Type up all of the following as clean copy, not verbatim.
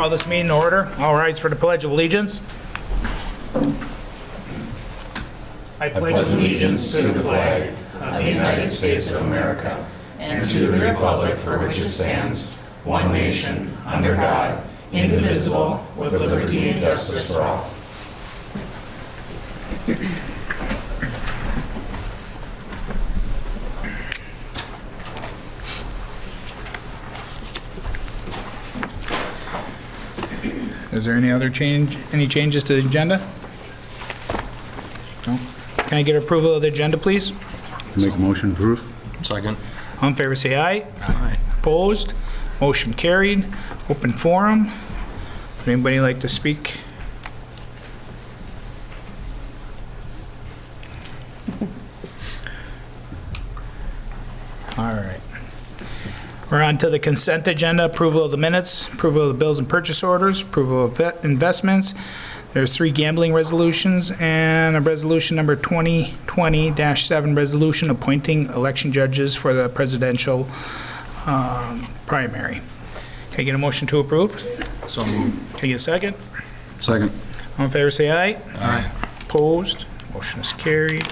Call this meeting to order. All rise for the Pledge of Allegiance. I pledge allegiance to the flag of the United States of America and to the republic for which it stands, one nation, under God, indivisible, with liberty and justice for all. Is there any changes to the agenda? No. Can I get approval of the agenda, please? Make a motion to approve. Second. All in favor, say aye. Aye. Opposed? Motion carried. Open forum. Would anybody like to speak? All right. We're on to the consent agenda, approval of the minutes, approval of the bills and purchase orders, approval of investments. There's 3 gambling resolutions and a resolution number 2020-7, resolution appointing election judges for the presidential primary. Can I get a motion to approve? So moved. Can I get a second? Second. All in favor, say aye. Aye. Opposed? Motion is carried.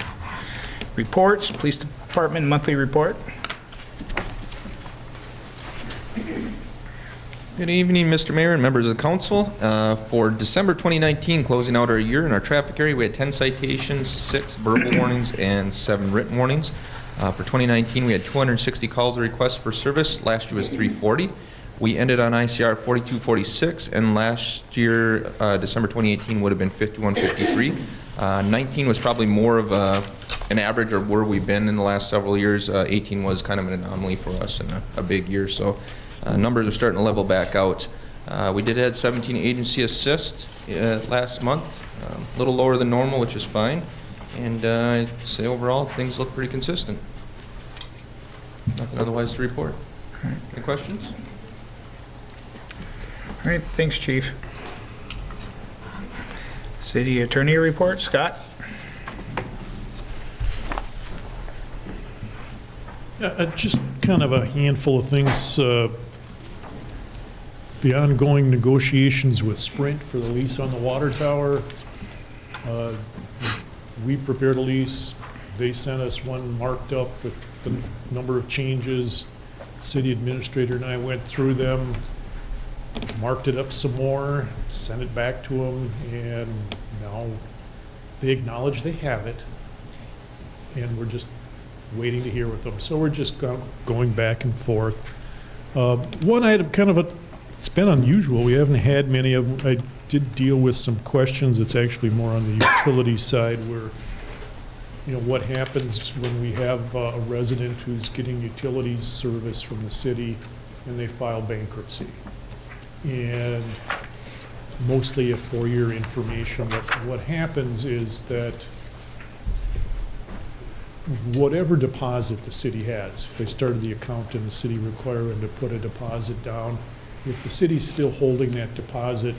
Reports, Police Department monthly report. Good evening, Mr. Mayor and members of the council. For December 2019, closing out our year in our traffic area, we had 10 citations, 6 verbal warnings, and 7 written warnings. For 2019, we had 260 calls or requests for service. Last year was 340. We ended on ICR 4246, and last year, December 2018, would have been 5153. 19 was probably more of an average of where we've been in the last several years. 18 was kind of an anomaly for us and a big year. So. Numbers are starting to level back out. We did have 17 agency assists last month, a little lower than normal, which is fine. And I'd say overall, things look pretty consistent. Nothing otherwise to report. All right. Any questions? All right, thanks, Chief. City Attorney report, Scott? Just kind of a handful of things. The ongoing negotiations with Sprint for the lease on the water tower. We prepared a lease. They sent us one marked up with the number of changes. City administrator and I went through them, marked it up some more, sent it back to them, and now they acknowledge they have it. And we're just waiting to hear with them. So we're just going back and forth. One item, kind of it's been unusual. We haven't had many of them. I did deal with some questions. It's actually more on the utility side where, what happens when we have a resident who's getting utilities service from the city and they file bankruptcy. And mostly for your information, what happens is that whatever deposit the city has, if they started the account and the city required them to put a deposit down, if the city's still holding that deposit,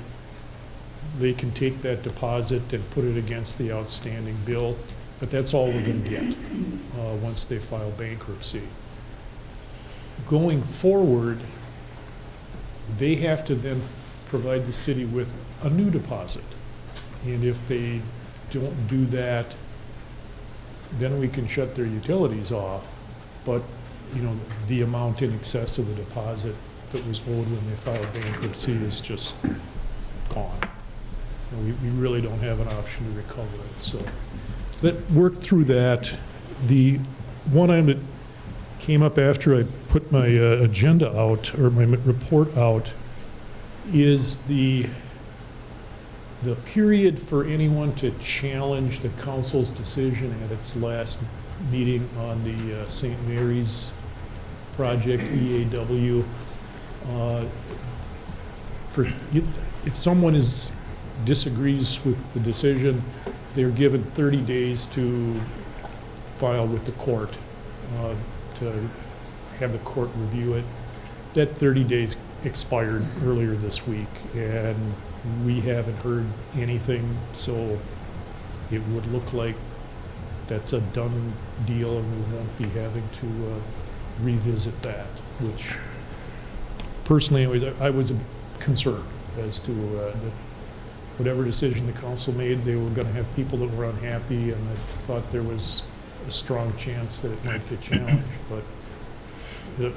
they can take that deposit and put it against the outstanding bill, but that's all we're going to get once they file bankruptcy. Going forward, they have to then provide the city with a new deposit. And if they don't do that, then we can shut their utilities off, but the amount in excess of the deposit that was owed when they filed bankruptcy is just gone. We really don't have an option to recover it. So that worked through that. The one item that came up after I put my agenda out, or my report out, is the period for anyone to challenge the council's decision at its last meeting on the St. Mary's project, EAW. If someone disagrees with the decision, they're given 30 days to file with the court, to have the court review it. That 30 days expired earlier this week, and we haven't heard anything, so it would look like that's a done deal, and we won't be having to revisit that, which personally I was concerned as to whatever decision the council made, they were going to have people that were unhappy, and I thought there was a strong chance that it might get challenged, but it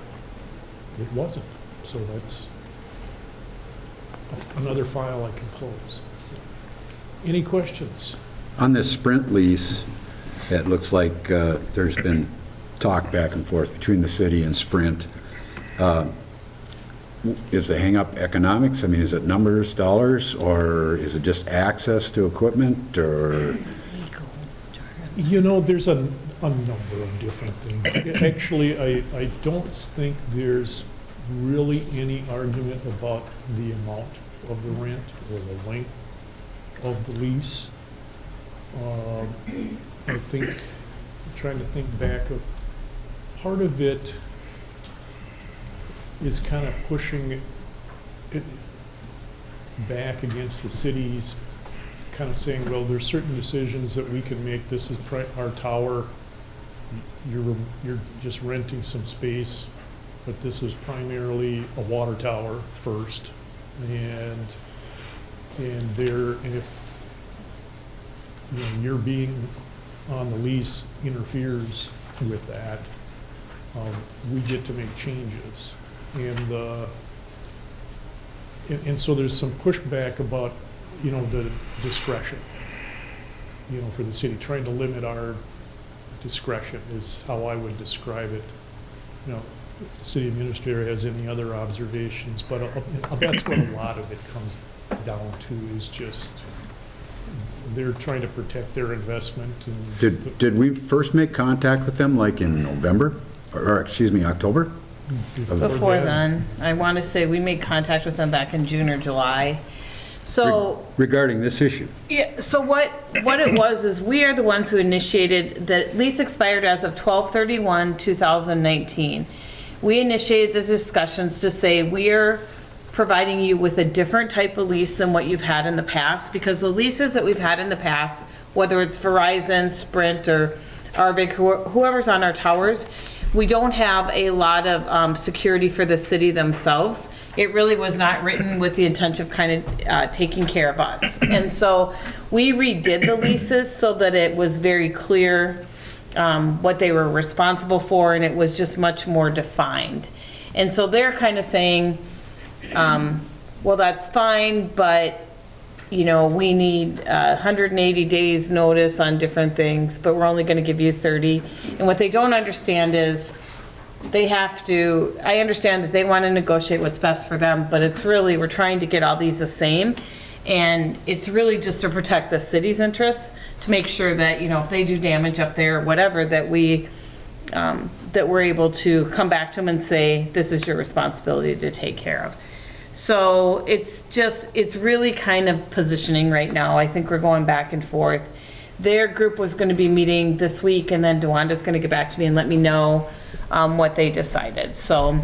wasn't. So that's another file I can close. So, any questions? On this Sprint lease, it looks like there's been talk back and forth between the city and Sprint. Is the hang-up economics? I mean, is it numbers, dollars, or is it just access to equipment, or? You know, there's a number of different things. Actually, I don't think there's really any argument about the amount of the rent or the length of the lease. I think, trying to think back, part of it is kind of pushing it back against the cities, kind of saying, well, there's certain decisions that we can make. This is our tower. You're just renting some space, but this is primarily a water tower first, and if you know, your being on the lease interferes with that, we get to make changes. And so there's some pushback about, you know, the discretion, you know, for the city, trying to limit our discretion is how I would describe it. You know, if the city administrator has any other observations, but that's what a lot of it comes down to, is just they're trying to protect their investment. And Did we first make contact with them like in November, or excuse me, October? Before then, I want to say we made contact with them back in June or July. So, Regarding this issue? yeah, so what it was is we are the ones who initiated, the lease expired as of 12/31/2019. We initiated the discussions to say we are providing you with a different type of lease than what you've had in the past, because the leases that we've had in the past, whether it's Verizon, Sprint, or Arvig, whoever's on our towers, we don't have a lot of security for the city themselves. It really was not written with the intention of kind of taking care of us. And so we redid the leases so that it was very clear what they were responsible for, and it was just much more defined. And so they're kind of saying, well, that's fine, but you know, we need 180 days notice on different things, but we're only going to give you 30. And what they don't understand is they have to, I understand that they want to negotiate what's best for them, but it's really, we're trying to get all these the same. And it's really just to protect the city's interests, to make sure that, you know, if they do damage up there, whatever, that we're able to come back to them and say, this is your responsibility to take care of. So it's really kind of positioning right now. I think we're going back and forth. Their group was going to be meeting this week, and then DeWanda's going to get back to me and let me know what they decided. So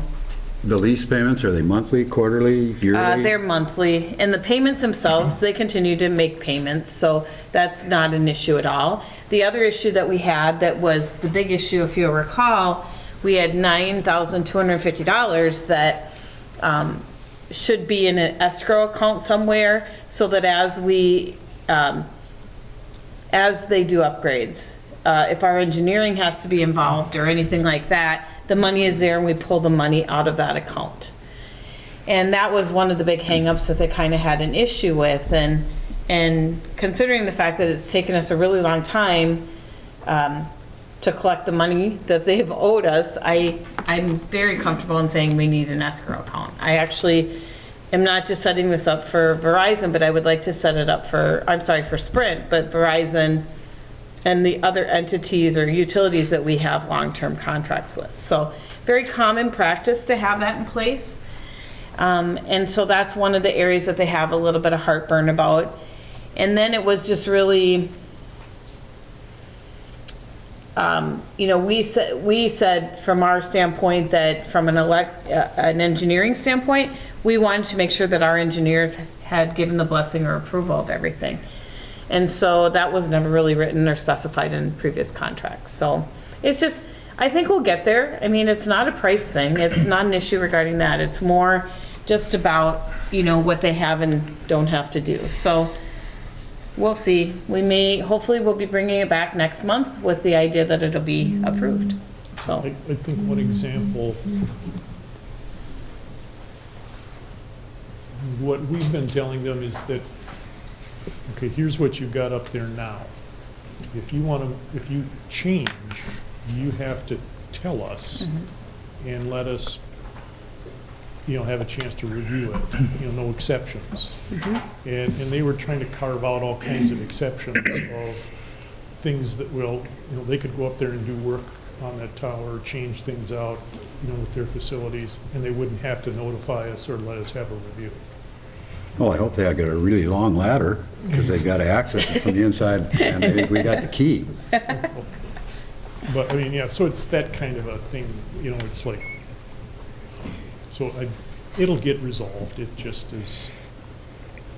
The lease payments, are they monthly, quarterly, yearly? they're monthly, and the payments themselves, they continue to make payments, so that's not an issue at all. The other issue that we had, that was the big issue, if you'll recall, we had $9,250 that should be in an escrow account somewhere, so that as they do upgrades, if our engineering has to be involved or anything like that, the money is there and we pull the money out of that account. And that was one of the big hangups that they kind of had an issue with, and considering the fact that it's taken us a really long time to collect the money that they've owed us, I'm very comfortable in saying we need an escrow account. I actually am not just setting this up for Verizon, but I would like to set it up for Sprint, but Verizon and the other entities or utilities that we have long-term contracts with. So very common practice to have that in place. And so that's one of the areas that they have a little bit of heartburn about. And then it was just really, you know, we said from our standpoint that from an engineering standpoint, we wanted to make sure that our engineers had given the blessing or approval of everything. And so that was never really written or specified in previous contracts. So it's just, I think we'll get there. I mean, it's not a price thing. It's not an issue regarding that. It's more just about, what they have and don't have to do. So we'll see. Hopefully we'll be bringing it back next month with the idea that it'll be approved. So, I think one example, what we've been telling them is that, okay, here's what you've got up there now. If you change, you have to tell us and let us, have a chance to review it, no exceptions. And they were trying to carve out all kinds of exceptions of things that they could go up there and do work on that tower, change things out, with their facilities, and they wouldn't have to notify us or let us have a review. Well, I hope they got a really long ladder, because they got to access it from the inside, and we got the key. But, so it's that kind of a thing, it's like, it'll get resolved. It just is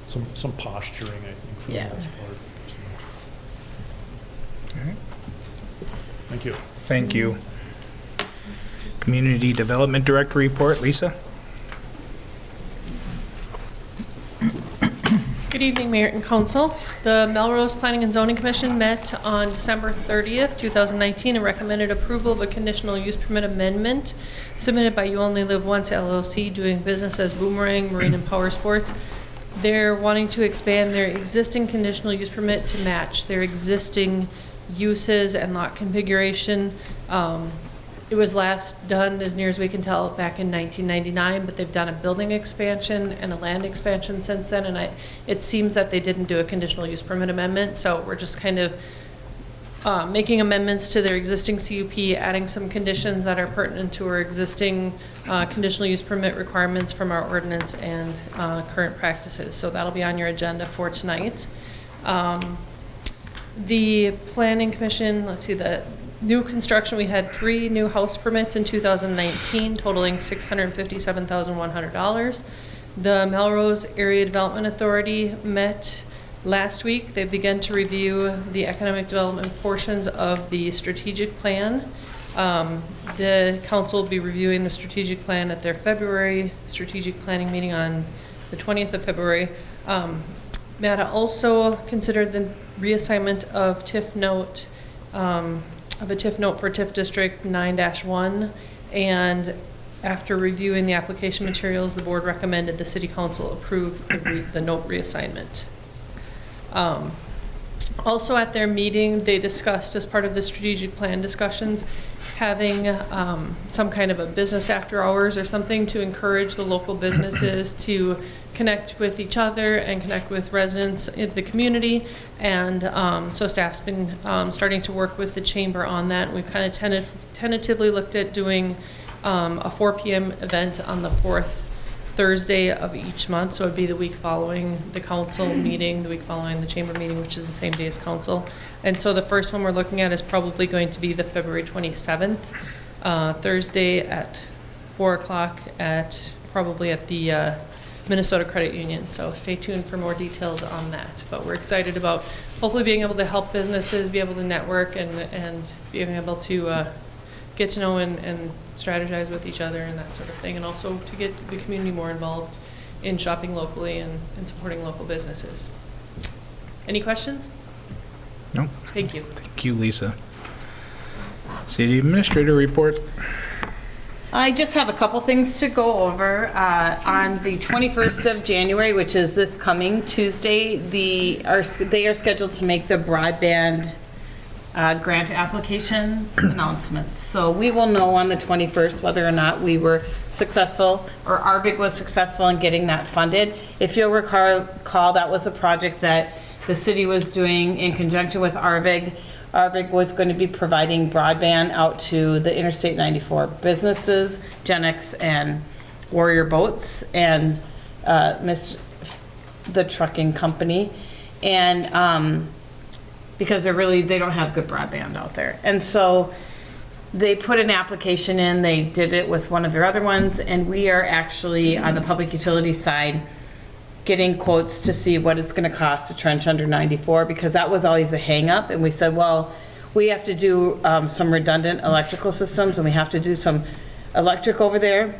some posturing, I think, for the most part. All right. Thank you. Thank you. Community Development Director report, Lisa? Good evening, Mayor and Council. The Melrose Planning and Zoning Commission met on December 30th, 2019, and recommended approval of a conditional use permit amendment submitted by You Only Live Once LLC, doing business as Boomerang Marine and Power Sports. They're wanting to expand their existing conditional use permit to match their existing uses and lot configuration. It was last done, as near as we can tell, back in 1999, but they've done a building expansion and a land expansion since then, and it seems that they didn't do a conditional use permit amendment, so we're just kind of making amendments to their existing CUP, adding some conditions that are pertinent to our existing conditional use permit requirements from our ordinance and current practices. So that'll be on your agenda for tonight. The Planning Commission, let's see, the new construction, we had 3 new house permits in 2019 totaling $657,100. The Melrose Area Development Authority met last week. They've begun to review the economic development portions of the strategic plan. The council will be reviewing the strategic plan at their February strategic planning meeting on the 20th of February. MATA also considered the reassignment of TIF note, of a TIF note for TIF District 9-1, and after reviewing the application materials, the board recommended the city council approve the note reassignment. Also at their meeting, they discussed, as part of the strategic plan discussions, having some kind of a business after hours or something to encourage the local businesses to connect with each other and connect with residents in the community. And so staff's been starting to work with the chamber on that. We've kind of tentatively looked at doing a 4 p.m. event on the 4th Thursday of each month, so it would be the week following the council meeting, the week following the chamber meeting, which is the same day as council. And so the first one we're looking at is probably going to be the February 27th, Thursday at 4 o'clock probably at the Minnesota Credit Union. So stay tuned for more details on that. But we're excited about hopefully being able to help businesses be able to network and being able to get to know and strategize with each other and that sort of thing, and also to get the community more involved in shopping locally and supporting local businesses. Any questions? No. Thank you. Thank you, Lisa. City Administrator report. I just have a couple things to go over. On the 21st of January, which is this coming Tuesday, they are scheduled to make the broadband grant application announcements. So we will know on the 21st whether or not we were successful, or ARVIG was successful in getting that funded. If you'll recall, that was a project that the city was doing in conjunction with ARVIG. ARVIG was going to be providing broadband out to the Interstate 94 businesses, Gen X and Warrior Boats, and the trucking company. And because they don't have good broadband out there. And so they put an application in, they did it with one of their other ones, and we are actually, on the public utility side, getting quotes to see what it's gonna cost to trench under 94, because that was always a hang-up. And we said, well, we have to do some redundant electrical systems, and we have to do some electric over there.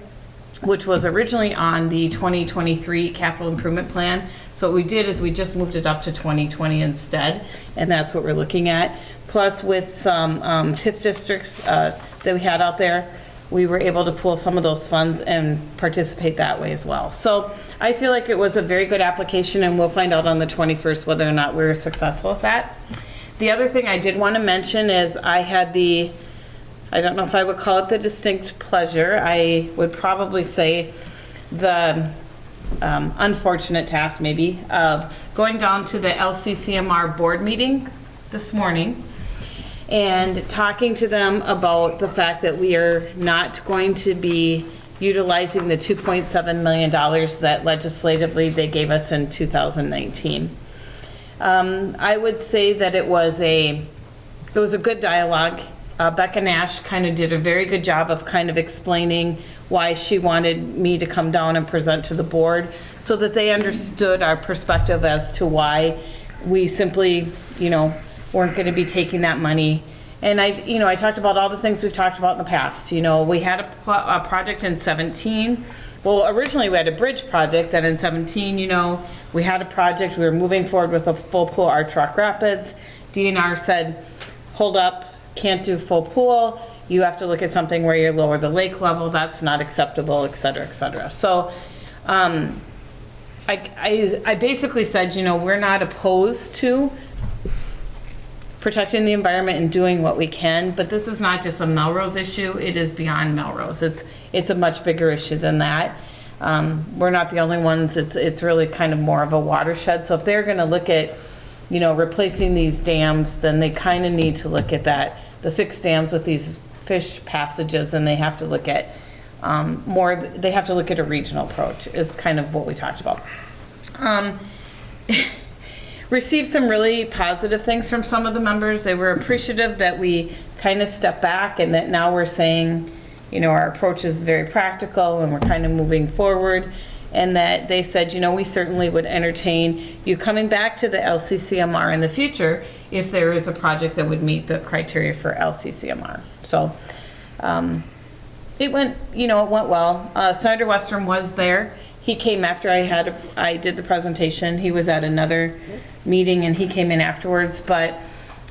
which was originally on the 2023 capital improvement plan. So what we did is we just moved it up to 2020 instead, and that's what we're looking at. Plus with some TIF districts that we had out there, we were able to pull some of those funds and participate that way as well. So I feel like it was a very good application, and we'll find out on the 21st whether or not we were successful with that. The other thing I did want to mention is I had the, I don't know if I would call it the distinct pleasure, I would probably say the unfortunate task maybe of going down to the LCCMR board meeting this morning and talking to them about the fact that we are not going to be utilizing the $2.7 million that legislatively they gave us in 2019. I would say that it was a good dialogue. Becca Nash kind of did a very good job of kind of explaining why she wanted me to come down and present to the board so that they understood our perspective as to why we simply, weren't going to be taking that money. And I talked about all the things we've talked about in the past. We had a project in 17. Well, originally we had a bridge project, then in 17, we had a project, we were moving forward with a full pool Arch Rock Rapids. DNR said, hold up, can't do full pool. You have to look at something where you lower the lake level. That's not acceptable, et cetera, et cetera. So I basically said, we're not opposed to protecting the environment and doing what we can, but this is not just a Melrose issue, it is beyond Melrose. It's a much bigger issue than that. We're not the only ones, it's really kind of more of a watershed. So if they're gonna look at, replacing these dams, then they kind of need to look at that, the fixed dams with these fish passages, and they have to look at they have to look at a regional approach, is kind of what we talked about. Received some really positive things from some of the members. They were appreciative that we kind of stepped back and that now we're saying, our approach is very practical and we're kind of moving forward. And that they said, we certainly would entertain you coming back to the LCCMR in the future if there is a project that would meet the criteria for LCCMR. So it went well. Senator Westrom was there. He came after I did the presentation. He was at another meeting and he came in afterwards, but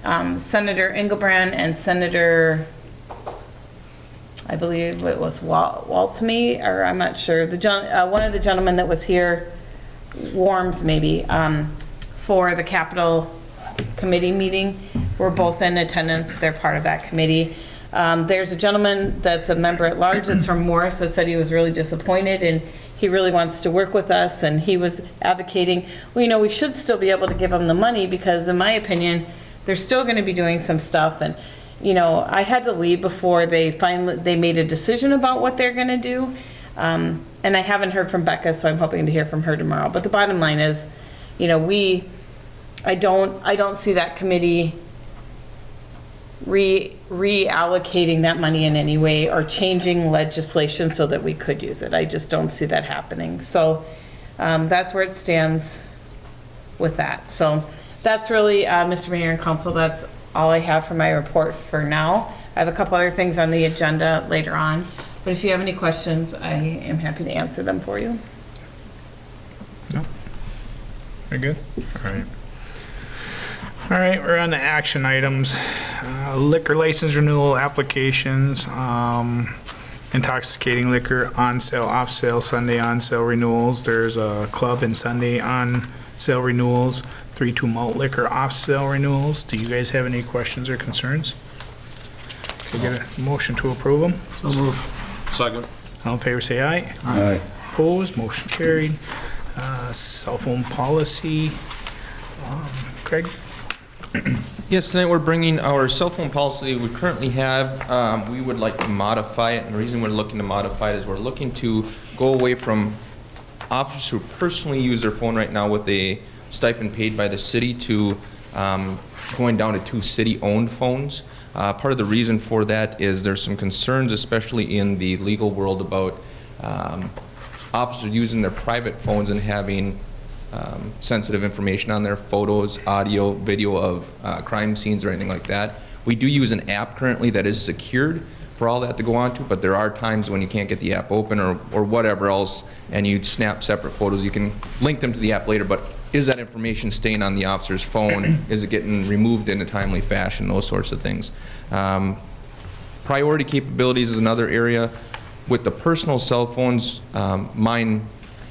Senator Engelbrand and Senator, I believe it was Waltme, or I'm not sure, one of the gentlemen that was here, Warms maybe, for the Capital Committee meeting, were both in attendance. They're part of that committee. There's a gentleman that's a member at large that's from Morris that said he was really disappointed and he really wants to work with us, and he was advocating, we should still be able to give them the money because in my opinion, they're still going to be doing some stuff. And, I had to leave before they made a decision about what they're going to do. And I haven't heard from Becca, so I'm hoping to hear from her tomorrow. But the bottom line is, I don't see that committee reallocating that money in any way or changing legislation so that we could use it. I just don't see that happening. So that's where it stands with that. So that's really, Mr. Mayor and Council, that's all I have for my report for now. I have a couple other things on the agenda later on, but if you have any questions, I am happy to answer them for you. No? Very good? All right. All right, we're on the action items. Liquor license renewal applications, intoxicating liquor on sale, off sale, Sunday on sale renewals. There's a club and Sunday on sale renewals, 3-2 malt liquor off sale renewals. Do you guys have any questions or concerns? Can I get a motion to approve them? So move. Second. All in favor, say aye. Aye. Opposed, motion carried. Cell phone policy. Craig? Yes, tonight we're bringing our cell phone policy we currently have. We would like to modify it, and the reason we're looking to modify it is we're looking to go away from officers who personally use their phone right now with a stipend paid by the city to going down to 2 city-owned phones. Part of the reason for that is there's some concerns, especially in the legal world, about officers using their private phones and having sensitive information on their photos, audio, video of crime scenes or anything like that. We do use an app currently that is secured, for all that to go onto, but there are times when you can't get the app open or whatever else, and you snap separate photos. You can link them to the app later, but is that information staying on the officer's phone? Is it getting removed in a timely fashion? Those sorts of things. Priority capabilities is another area. With the personal cell phones, mine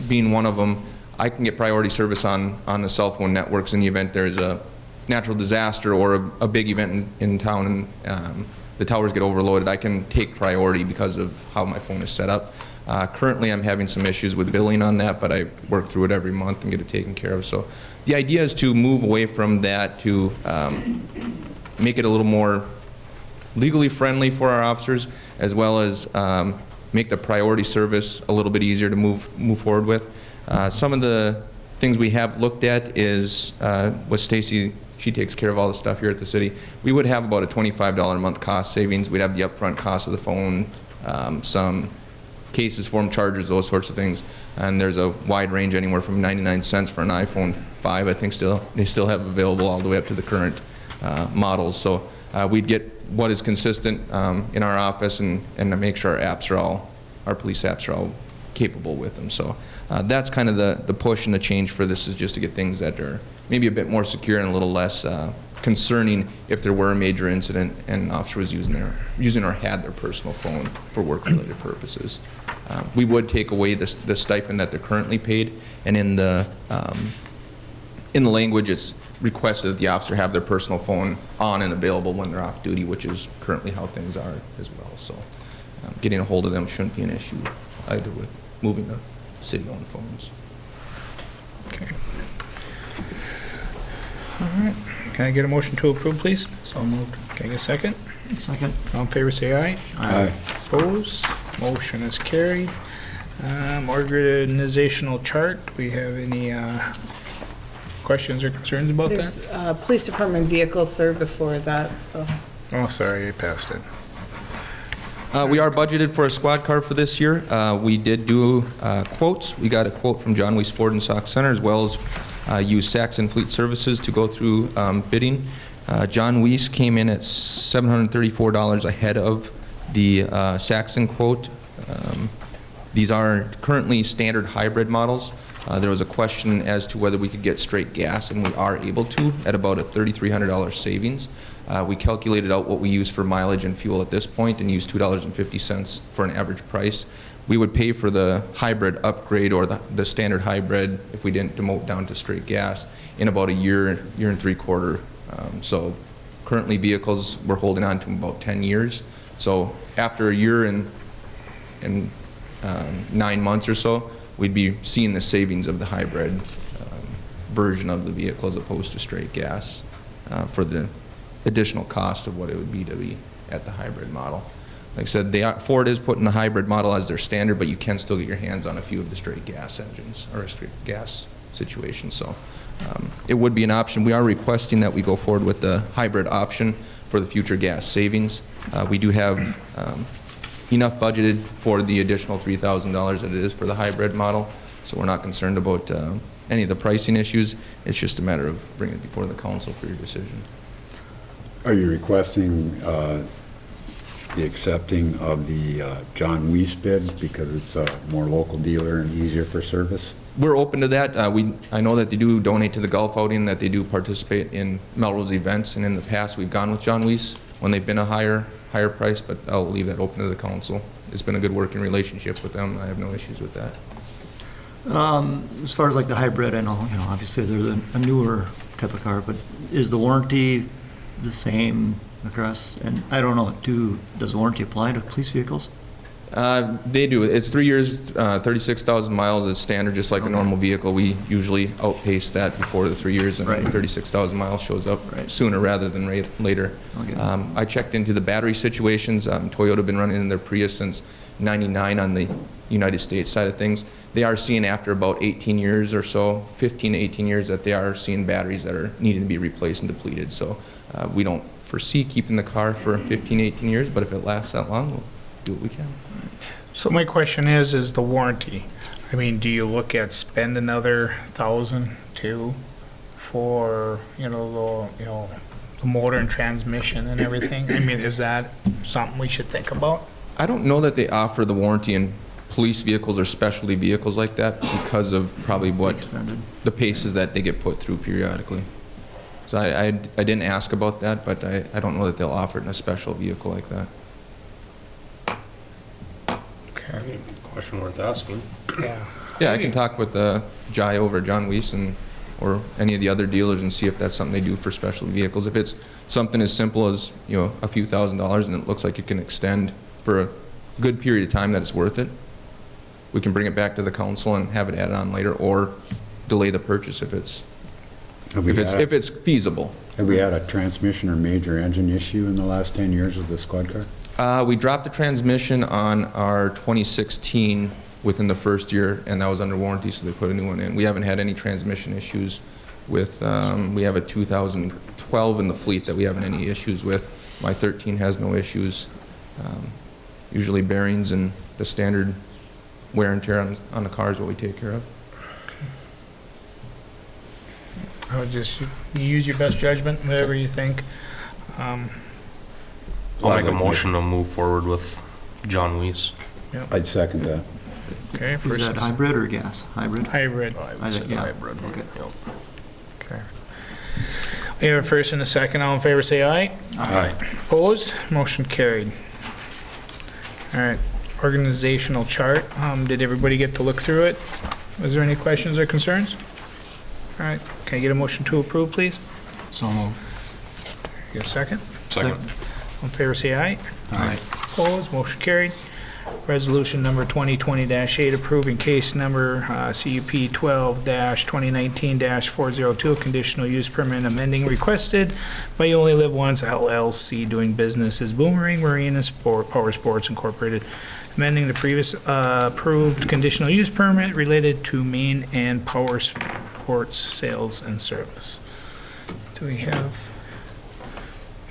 being one of them, I can get priority service on the cell phone networks in the event there's a natural disaster or a big event in town and the towers get overloaded. I can take priority because of how my phone is set up. Currently, I'm having some issues with billing on that, but I work through it every month and get it taken care of. So the idea is to move away from that to make it a little more legally friendly for our officers, as well as make the priority service a little bit easier to move forward with. Some of the things we have looked at is with Stacy. She takes care of all the stuff here at the city. We would have about a $25 a month cost savings. We'd have the upfront cost of the phone, some cases, form chargers, those sorts of things. And there's a wide range, anywhere from 99 cents for an iPhone 5, I think they still have available all the way up to the current models. So we'd get what is consistent in our office and to make sure our police apps are all capable with them. So that's kind of the push and the change for this, is just to get things that are maybe a bit more secure and a little less concerning if there were a major incident and an officer was using or had their personal phone for work-related purposes. We would take away the stipend that they're currently paid, and in the language it's requested that the officer have their personal phone on and available when they're off duty, which is currently how things are as well. So getting a hold of them shouldn't be an issue either with moving to city-owned phones. Okay. All right. Can I get a motion to approve, please? So moved. Can I get a second? Second. All in favor, say aye. Aye. Opposed? Motion is carried. Organizational chart. Do we have any questions or concerns about that? There's police department vehicles, sir, before that, so. Oh, sorry, I passed it. We are budgeted for a squad car for this year. We did do quotes. We got a quote from John Weiss Ford and Sauk Center, as well as used Saxon Fleet Services to go through bidding. John Weiss came in at $734 ahead of the Saxon quote. These are currently standard hybrid models. There was a question as to whether we could get straight gas, and we are able to at about a $3,300 savings. We calculated out what we use for mileage and fuel at this point and used $2.50 for an average price. We would pay for the hybrid upgrade or the standard hybrid, if we didn't demote down to straight gas, in about a year and 3/4. So currently vehicles we're holding on to about 10 years. So after a year and 9 months or so, we'd be seeing the savings of the hybrid version of the vehicle as opposed to straight gas for the additional cost of what it would be to be at the hybrid model. Like I said, Ford is putting the hybrid model as their standard, but you can still get your hands on a few of the straight gas engines or a straight gas situation. So it would be an option. We are requesting that we go forward with the hybrid option for the future gas savings. We do have enough budgeted for the additional $3,000 that it is for the hybrid model, so we're not concerned about any of the pricing issues. It's just a matter of bringing it before the council for your decision. Are you requesting the accepting of the John Weiss bid because it's a more local dealer and easier for service? We're open to that. I know that they do donate to the golf outing, that they do participate in Melrose events, and in the past we've gone with John Weiss when they've been a higher price, but I'll leave that open to the council. It's been a good working relationship with them. I have no issues with that. As far as like the hybrid, I know, obviously there's a newer type of car, but is the warranty the same across? And I don't know, does warranty apply to police vehicles? They do. It's 3 years, 36,000 miles is standard, just like a normal vehicle. We usually outpace that before the 3 years, and 36,000 miles shows up sooner rather than later. Okay. I checked into the battery situations. Toyota been running in their Prius since '99 on the United States side of things. They are seeing after about 18 years or so, 15 to 18 years, that they are seeing batteries that are needing to be replaced and depleted. So we don't foresee keeping the car for 15, 18 years, but if it lasts that long, we'll do what we can. So my question is the warranty. I mean, do you look at spend another $1,000 for, the motor and transmission and everything? I mean, is that something we should think about? I don't know that they offer the warranty in police vehicles or specialty vehicles like that because of probably what Extended. the paces that they get put through periodically. So I didn't ask about that, but I don't know that they'll offer it in a special vehicle like that. Okay. Question worth asking. Yeah. Yeah, I can talk with Jai over at John Weiss or any of the other dealers and see if that's something they do for special vehicles. If it's something as simple as, a few $1,000s and it looks like it can extend for a good period of time that it's worth it, we can bring it back to the council and have it added on later or delay the purchase if it's feasible. Have we had a transmission or major engine issue in the last 10 years with the squad car? We dropped the transmission on our 2016 within the first year, and that was under warranty, so they put a new one in. We haven't had any transmission issues with, we have a 2012 in the fleet that we haven't any issues with. My 13 has no issues. Usually bearings and the standard wear and tear on the car is what we take care of. I would just use your best judgment, whatever you think. I'll make a motion to move forward with John Weiss. I'd second that. Okay, Is first that hybrid or gas? Hybrid? hybrid. I think, yeah. Okay. Okay. We have a first and a second. All in favor, say aye. Aye. Opposed? Motion carried. All right, organizational chart. Did everybody get to look through it? Was there any questions or concerns? All right, can I get a motion to approve, please? So moved. Get a second? Second. All in favor, say aye. Aye. Opposed? Motion carried. Resolution number 2020-8 approving case number CUP 12-2019-402, conditional use permit amending requested by You Only Live Once LLC doing business as Boomerang Marine and Power Sports Incorporated, amending the previous approved conditional use permit related to Maine and Power Sports sales and service. Do we have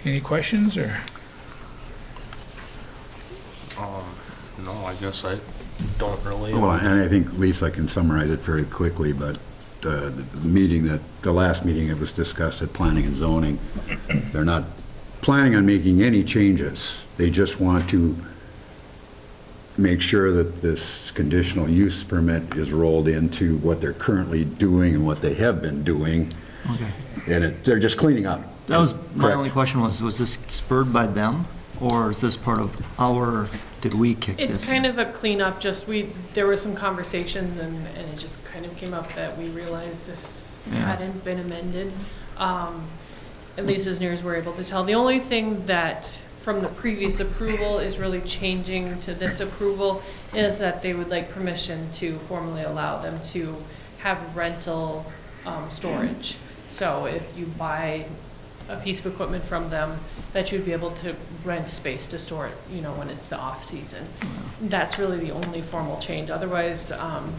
any questions or? No, I guess I don't really. Well, and I think Lisa can summarize it very quickly, but the last meeting it was discussed at planning and zoning, they're not planning on making any changes. They just want to make sure that this conditional use permit is rolled into what they're currently doing and what they have been doing. Okay. And they're just cleaning up. That was, my Correct. only question was this spurred by them? Or is this part of did we kick this? It's kind of a cleanup, there were some conversations and it just kind of came up that we realized this hadn't been amended. At least as near as we're able to tell. The only thing that from the previous approval is really changing to this approval is that they would like permission to formally allow them to have rental storage. So if you buy a piece of equipment from them, that you'd be able to rent space to store it, when it's the off season. That's really the only formal change. Otherwise,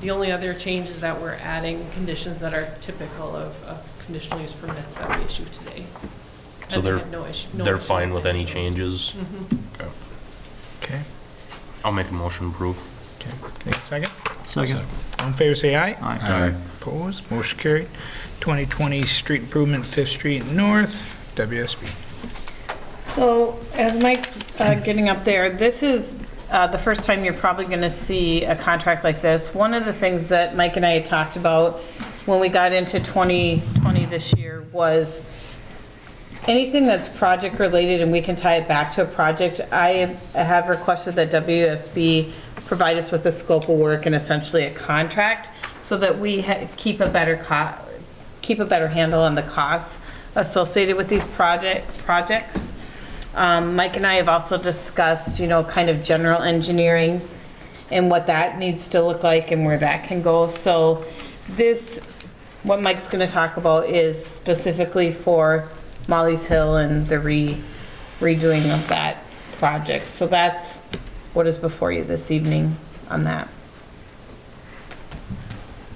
the only other change is that we're adding conditions that are typical of conditional use permits that we issue today. So And they they're have no issue fine with any those. changes? Mhm. Okay. Okay. I'll make a motion to approve. Okay. Can I get a second? Second. All in favor, say aye. Aye. Opposed? Motion carried. 2020 street improvement, 5th Street North, WSB. So as Mike's getting up there, this is the first time you're probably going to see a contract like this. One of the things that Mike and I had talked about when we got into 2020 this year was anything that's project related and we can tie it back to a project. I have requested that WSB provide us with a scope of work and essentially a contract so that we keep a better handle on the costs associated with these projects. Mike and I have also discussed, kind of general engineering and what that needs to look like and where that can go. So what Mike's going to talk about is specifically for Molly's Hill and the redoing of that project. So that's what is before you this evening on that.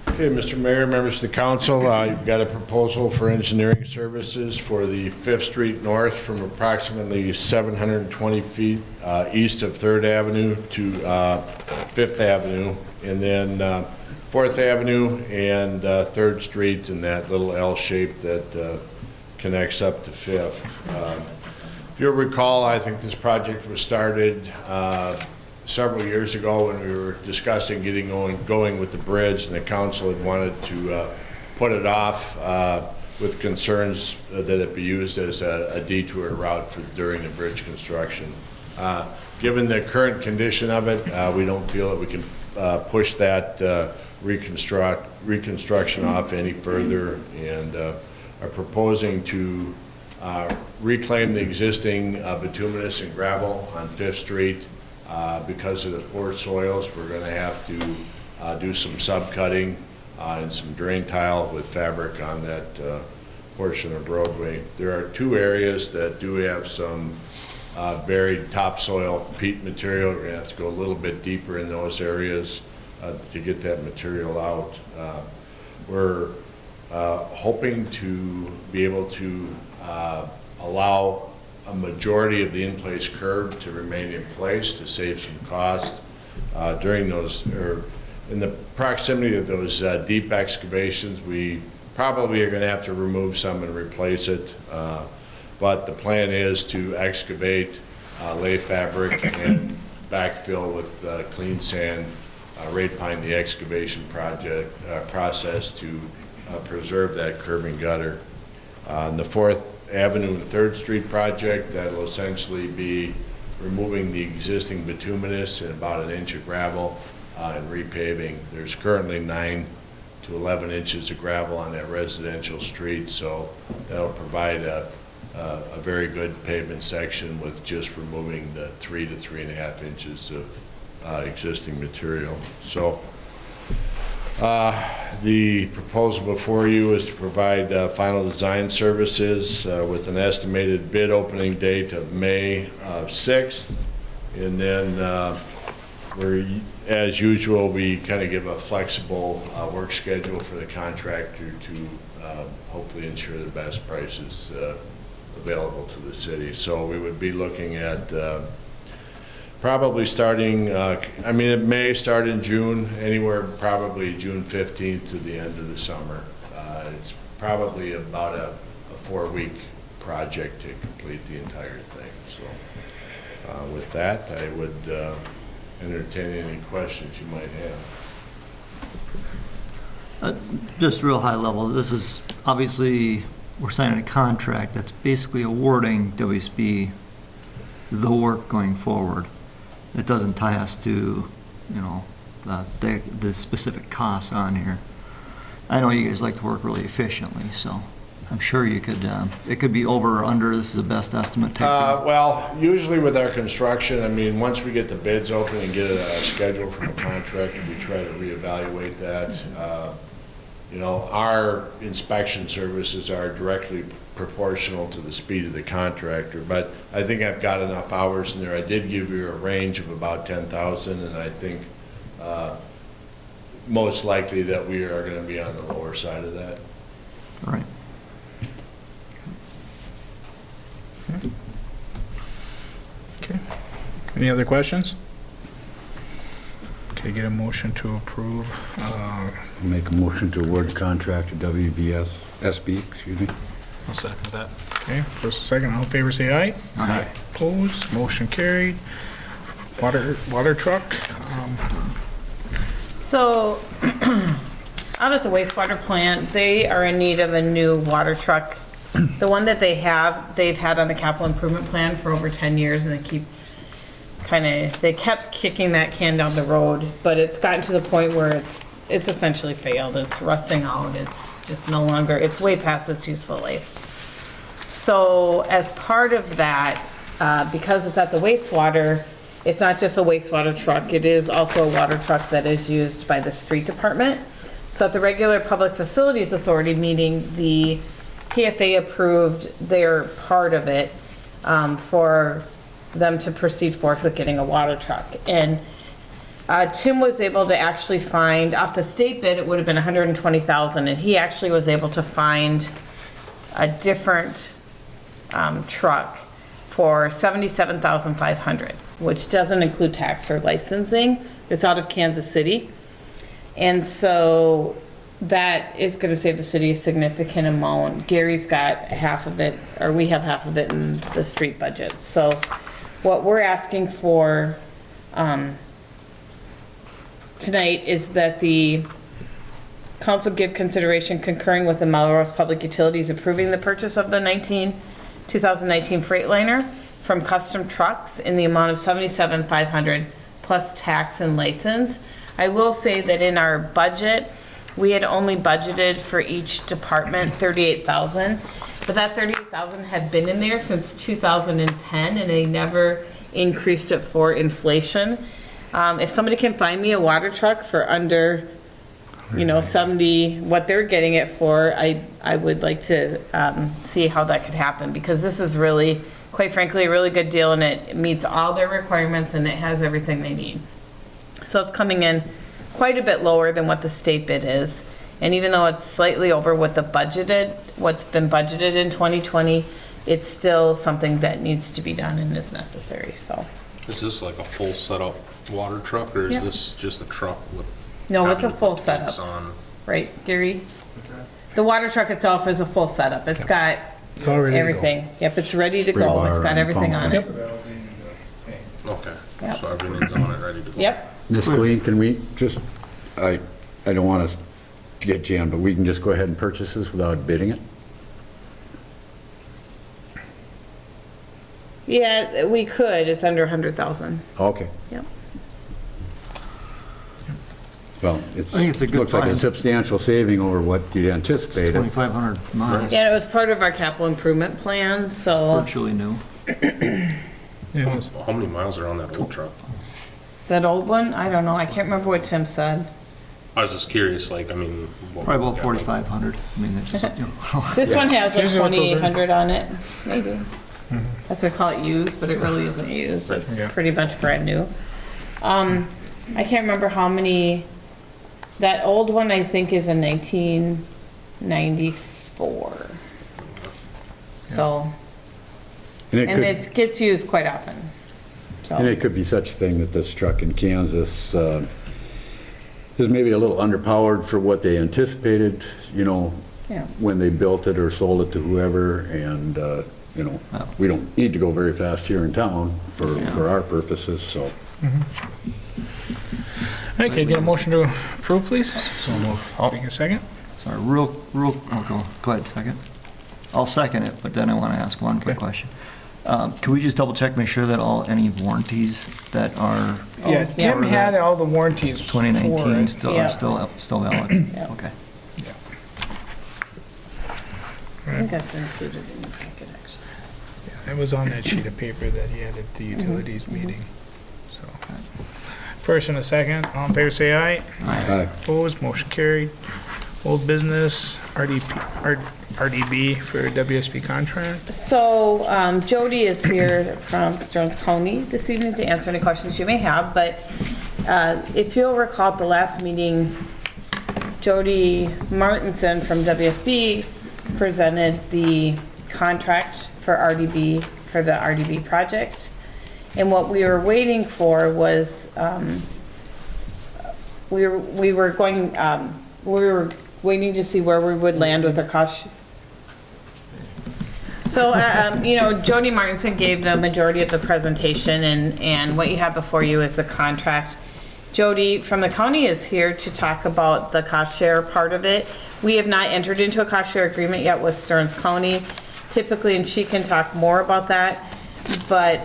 Okay, Mr. Mayor, members of the council, you've got a proposal for engineering services for the 5th Street North from approximately 720 feet east of 3rd Avenue to 5th Avenue, and then 4th Avenue and 3rd Street in that little L shape that connects up to Fifth. If you'll recall, I think this project was started several years ago when we were discussing going with the bridge, and the council had wanted to put it off with concerns that it be used as a detour route during the bridge construction. Given the current condition of it, we don't feel that we can push that reconstruction off any further, and are proposing to reclaim the existing bituminous and gravel on Fifth Street. Because of the poor soils, we're going to have to do some subcutting and some drain tile with fabric on that portion of roadway. There are two areas that do have some buried topsoil peat material. We're going to have to go a little bit deeper in those areas to get that material out. We're hoping to be able to allow a majority of the in-place curb to remain in place to save some cost during those, or in the proximity of those deep excavations. We probably are going to have to remove some and replace it, but the plan is to excavate, lay fabric, and backfill with clean sand, rate pine the excavation process to preserve that curb and gutter. On the 4th Avenue and 3rd Street project, that will essentially be removing the existing bituminous and about 1 inch of gravel and repaving. There's currently 9 to 11 inches of gravel on that residential street, so that'll provide a very good pavement section with just removing the 3 to 3.5 inches of existing material. So the proposal before you is to provide final design services with an estimated bid opening date of May 6th. And then as usual, we kind of give a flexible work schedule for the contractor to hopefully ensure the best prices available to the city. So we would be looking at probably starting, it may start in June, anywhere probably June 15th to the end of the summer. It's probably about a 4-week project to complete the entire thing. So with that, I would entertain any questions you might have. Just real high level, this is obviously, we're signing a contract that's basically awarding WSB the work going forward. It doesn't tie us to, the specific costs on here. I know you guys like to work really efficiently, so I'm sure you could, it could be over or under, this is the best estimate type. Well, usually with our construction, once we get the bids open and get a schedule from a contractor, we try to reevaluate that. Our inspection services are directly proportional to the speed of the contractor, but I think I've got enough hours in there. I did give you a range of about 10,000, and I think most likely that we are going to be on the lower side of that. All right. Okay. Any other questions? Okay, get a motion to approve. Make a motion to award contract to SB, excuse me. I'll second that. Okay, first and second, all in favor say aye. Aye. Opposed, motion carried. Water truck. So, out at the wastewater plant, they are in need of a new water truck. The one that they've had on the capital improvement plan for over 10 years, and they kept kicking that can down the road, but it's gotten to the point where it's essentially failed. It's rusting out. It's just no longer, it's way past its useful life. So as part of that, because it's at the wastewater, it's not just a wastewater truck, it is also a water truck that is used by the street department. So at the regular Public Facilities Authority meeting, the PFA approved their part of it for them to proceed forth with getting a water truck. And Tim was able to actually find, off the state bid, it would have been $120,000, and he actually was able to find a different truck for $77,500, which doesn't include tax or licensing. It's out of Kansas City. And so that is gonna save the city a significant amount. Gary's got half of it, or we have half of it in the street budget. So what we're asking for, tonight is that the council give consideration concurring with the Melrose Public Utilities approving the purchase of the 2019 Freightliner from Custom Trucks in the amount of $77,500 plus tax and license. I will say that in our budget, we had only budgeted for each department $38,000, but that $38,000 had been in there since 2010, and they never increased it for inflation. If somebody can find me a water truck for under, 70, what they're getting it for, I would like to see how that could happen, because this is really, quite frankly, a really good deal, and it meets all their requirements, and it has everything they need. So it's coming in quite a bit lower than what the state bid is. And even though it's slightly over what's been budgeted in 2020, it's still something that needs to be done and is necessary, so. Is this like a full setup water truck, or is Yep. this just a truck with? No, it's a having to full put setup. tanks on? Right, Gary? The water truck itself is a full setup. It's got It's all ready to go. everything. Yep, it's ready to Spray go. It's bar got and everything pump. on it. Okay, Yep. so everything's on it, ready to go? Yep. Ms. Colleen, can we just, I don't want us to get jammed, but we can just go ahead and purchase this without bidding it? Yeah, we could. It's under 100,000. Okay. Yep. Well, I think it's a good looks like a find. substantial saving over what you It's anticipated. 2,500 miles, Yeah, it was part of our capital improvement plan, so virtually new. How many miles are on that old truck? that old one, I don't know. I can't remember what Tim said. I was just curious, like, I mean. what Probably about we got, like- 4,500. I mean, it's, This one has like Usually what those are. 2,800 on it, maybe. That's what we call it used, but it really isn't used. It's Yeah. pretty much brand new. I can't remember how many, that old one I think is a 1994. So, And and it it gets used quite often, could, and so. it could be such a thing that this truck in Kansas is maybe a little underpowered for what they anticipated, Yeah. when they built it or sold it to whoever, and, we don't need to go very fast here in town for our purposes, so. Okay, get a motion to approve, please? So move. Take a second. sorry, go ahead, second. I'll second it, but then I want to ask one quick question. Can we just double check, make sure that any warranties that are Yeah, yeah. Tim had all the warranties for 2019 it. still Yeah. are still valid? Yeah. Okay. I think that's included in the packet, actually. It was on that sheet of paper that he had at the utilities meeting, so. First and a second, all in favor say aye. Aye. Opposed, motion carried. Old business, RDB for WSP contract. So Jody is here from Stearns County this evening to answer any questions you may have, but if you'll recall at the last meeting, Jody Martinson from WSB presented the contract for RDB, for the RDB project. And what we were waiting for was, we were waiting to see where we would land with the cost. So, Jody Martinson gave the majority of the presentation, and what you have before you is the contract. Jody from the county is here to talk about the cost share part of it. We have not entered into a cost share agreement yet with Stearns County typically, and she can talk more about that. But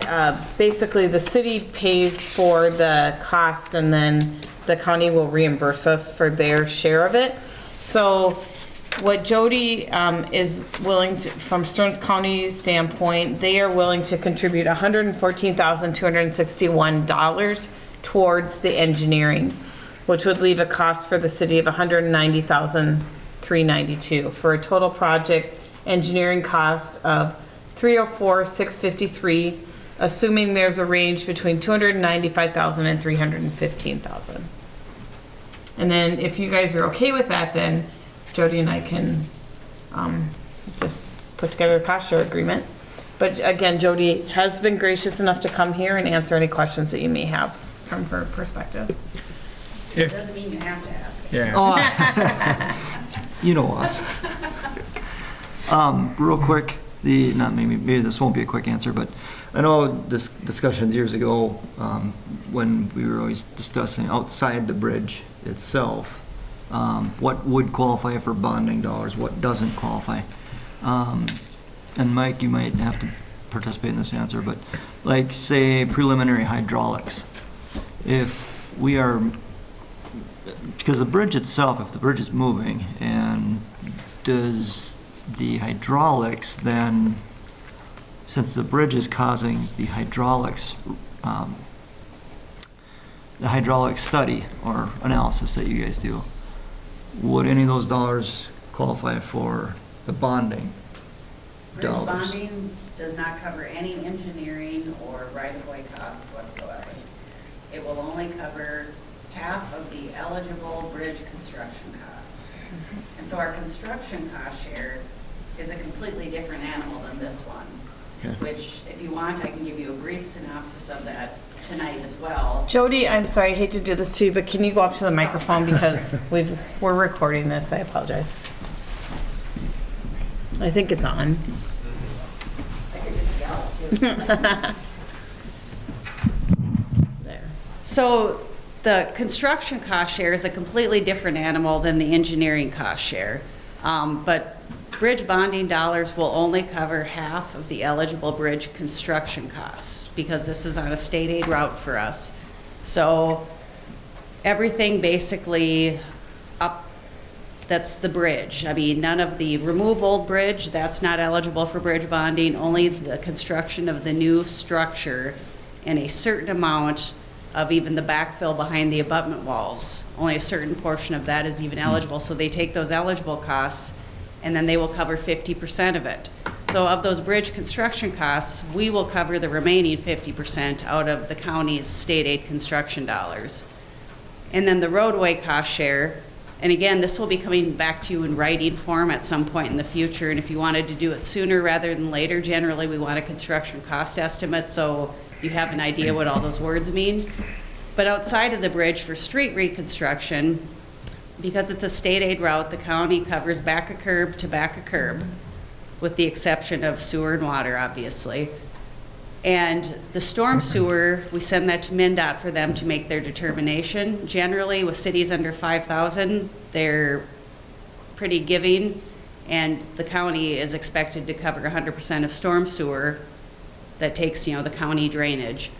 basically, the city pays for the cost, and then the county will reimburse us for their share of it. So what Jody is willing to, from Stearns County's standpoint, they are willing to contribute $114,261 towards the engineering, which would leave a cost for the city of $190,392 for a total project engineering cost of $304,653, assuming there's a range between $295,000 and $315,000. And then if you guys are okay with that, then Jody and I can just put together a cost share agreement. But again, Jody has been gracious enough to come here and answer any questions that you may have from her perspective. If- Doesn't mean you have to ask. Yeah. Oh, you know us. Real quick, not maybe this won't be a quick answer, but I know discussions years ago, when we were always discussing outside the bridge itself, what would qualify for bonding dollars, what doesn't qualify. And Mike, you might have to participate in this answer, but like, say, preliminary hydraulics. If we are, because the bridge itself, if the bridge is moving, and does the hydraulics then, since the bridge is causing the hydraulic study or analysis that you guys do, would any of those dollars qualify for the bonding Bridge dollars? bonding does not cover any engineering or right-of-way costs whatsoever. It will only cover half of the eligible bridge construction costs. And so our construction cost share is a completely different animal than this one. Okay. Which, if you want, I can give you a brief synopsis of that tonight as well. Jody, I'm sorry, I hate to do this to you, but can you go up to the microphone because we're recording this, I apologize. I think it's on. I could just yell at you. There. So the construction cost share is a completely different animal than the engineering cost share. But bridge bonding dollars will only cover half of the eligible bridge construction costs because this is on a state aid route for us. So everything basically up, that's the bridge. I mean, none of the remove old bridge, that's not eligible for bridge bonding, only the construction of the new structure and a certain amount of even the backfill behind the abutment walls. Only a certain portion of that is even eligible. So they take those eligible costs and then they will cover 50% of it. So of those bridge construction costs, we will cover the remaining 50% out of the county's state aid construction dollars. And then the roadway cost share, and again, this will be coming back to you in writing form at some point in the future, and if you wanted to do it sooner rather than later, generally we want a construction cost estimate so you have an idea what all those words mean. But outside of the bridge for street reconstruction, because it's a state aid route, the county covers back a curb to back a curb, with the exception of sewer and water, obviously. And the storm sewer, we send that to MnDOT for them to make their determination. Generally, with cities under 5,000, they're pretty giving, and the county is expected to cover 100% of storm sewer that takes, the county drainage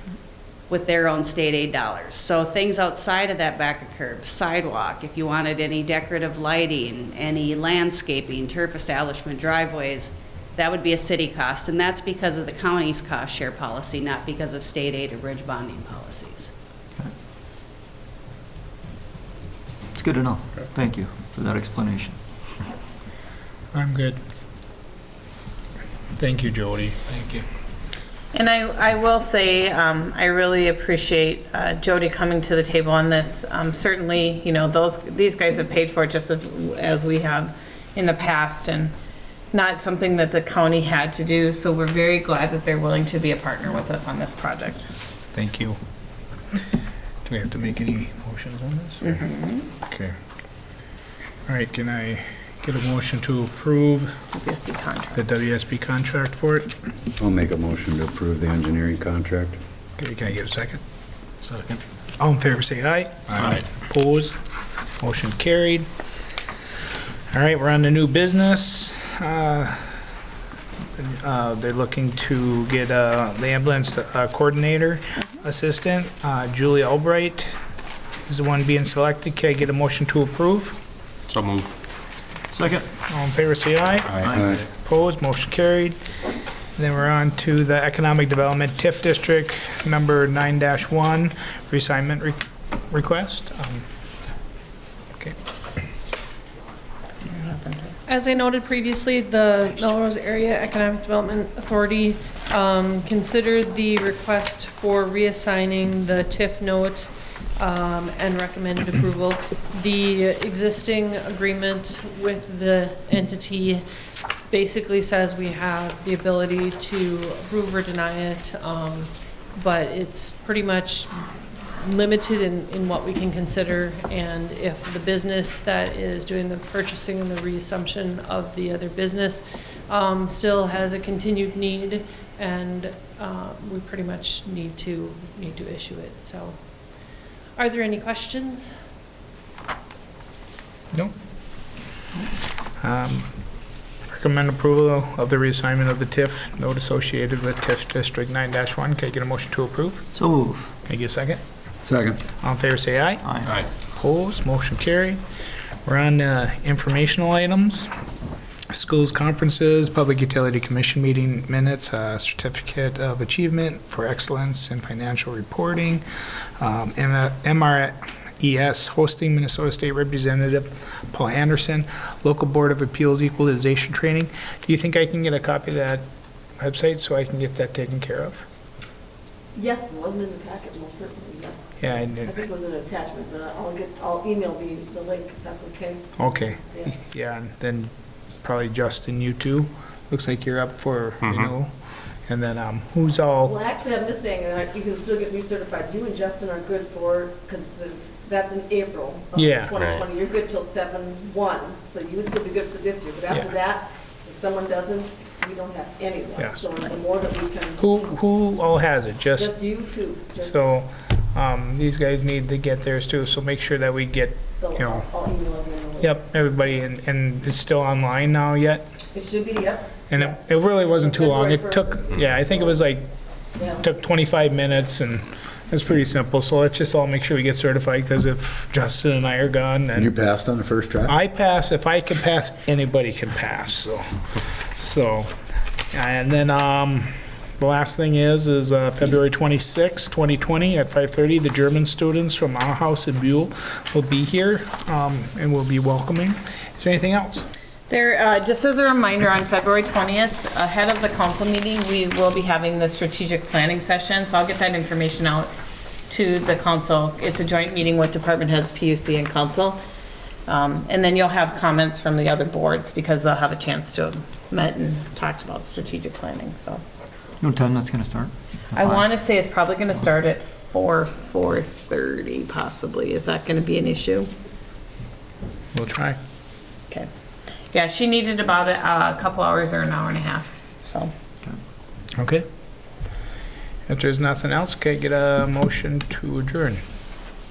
with their own state aid dollars. So things outside of that back of curb, sidewalk, if you wanted any decorative lighting, any landscaping, turf establishment, driveways, that would be a city cost. And that's because of the county's cost share policy, not because of state aid or bridge bonding policies. It's good to know. Thank you for that explanation. I'm good. Thank you, Jody. Thank you. And I will say, I really appreciate Jody coming to the table on this. Certainly, these guys have paid for it just as we have in the past, and not something that the county had to do. So we're very glad that they're willing to be a partner with us on this project. Thank you. Do we have to make any motions on this? Okay. All right, can I get a motion to approve WSB contract. the WSB contract for it? I'll make a motion to approve the engineering contract. Okay, can I get a second? Second. All in favor, say aye. Aye. Opposed? Motion carried. All right, we're on to new business. They're looking to get the ambulance coordinator assistant. Julie Albright is the one being selected. Can I get a motion to approve? So move. Second. All in favor, say aye. Aye. Opposed, motion carried. And then we're on to the Economic Development TIF District, number 9-1, reassignment request. Okay. As I noted previously, the Melrose Area Economic Development Authority considered the request for reassigning the TIF note and recommended approval. The existing agreement with the entity basically says we have the ability to approve or deny it, but it's pretty much limited in what we can consider, and if the business that is doing the purchasing and the reassumption of the other business still has a continued need, and we pretty much need to issue it. So, are there any questions? No. Recommend approval of the reassignment of the TIF note associated with TIF District 9-1. Can I get a motion to approve? So move. Can I get a second? Second. All in favor, say aye. Aye. Opposed, motion carried. We're on informational items. Schools conferences, Public Utility Commission meeting minutes, Certificate of Achievement for Excellence in Financial Reporting, MRES hosting Minnesota State Representative Paul Anderson, Local Board of Appeals Equalization Training. Do you think I can get a copy of that website so I can get that taken care of? Yes, it wasn't in the packet, most certainly, yes. Yeah, I I did. think it was an attachment, but I'll email you the link if that's okay. Okay. Yeah. Yeah, and then probably Justin, you too. Looks like you're up for renewal. And then who's all? Well, actually, I'm just saying, you can still get recertified. You and Justin are good for, because that's in April of Yeah. 2020. You're good till 7/1, so you would still be good for this year. But after Yeah. that, if someone doesn't, we don't have anyone. Yeah. So the more that we can. Who all has it? Just you two. Just So, these guys need to get theirs too, so make sure that we get, so you know, I'll email everyone. yep, everybody, and it's still online now yet? It should be, yep. And it really wasn't too long. It February took, yeah, I think it was like, Yeah. took 25 minutes, and it's pretty simple. So let's just all make sure we get certified, because if Justin and I are gone, You then passed on the first try? I pass. If I can pass, anybody can pass, so, and then, the last thing is February 26, 2020 at 5:30, the German students from our house in Buell will be here, and will be welcoming. Is there anything else? There, just as a reminder, on February 20th, ahead of the council meeting, we will be having the strategic planning session, so I'll get that information out to the council. It's a joint meeting with department heads, PUC, and council. And then you'll have comments from the other boards, because they'll have a chance to have met and talked about strategic planning, so. No time that's gonna start? I want to say it's probably going to start at 4:30 possibly. Is that going to be an issue? We'll try. Okay. Yeah, she needed about a couple hours or an hour and a half, so. Okay. If there's nothing else, can I get a motion to adjourn?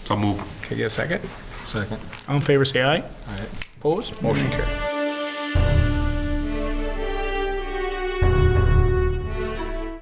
So move. Can I get a second? Second. All in favor, say aye. Aye. Opposed? Motion carried.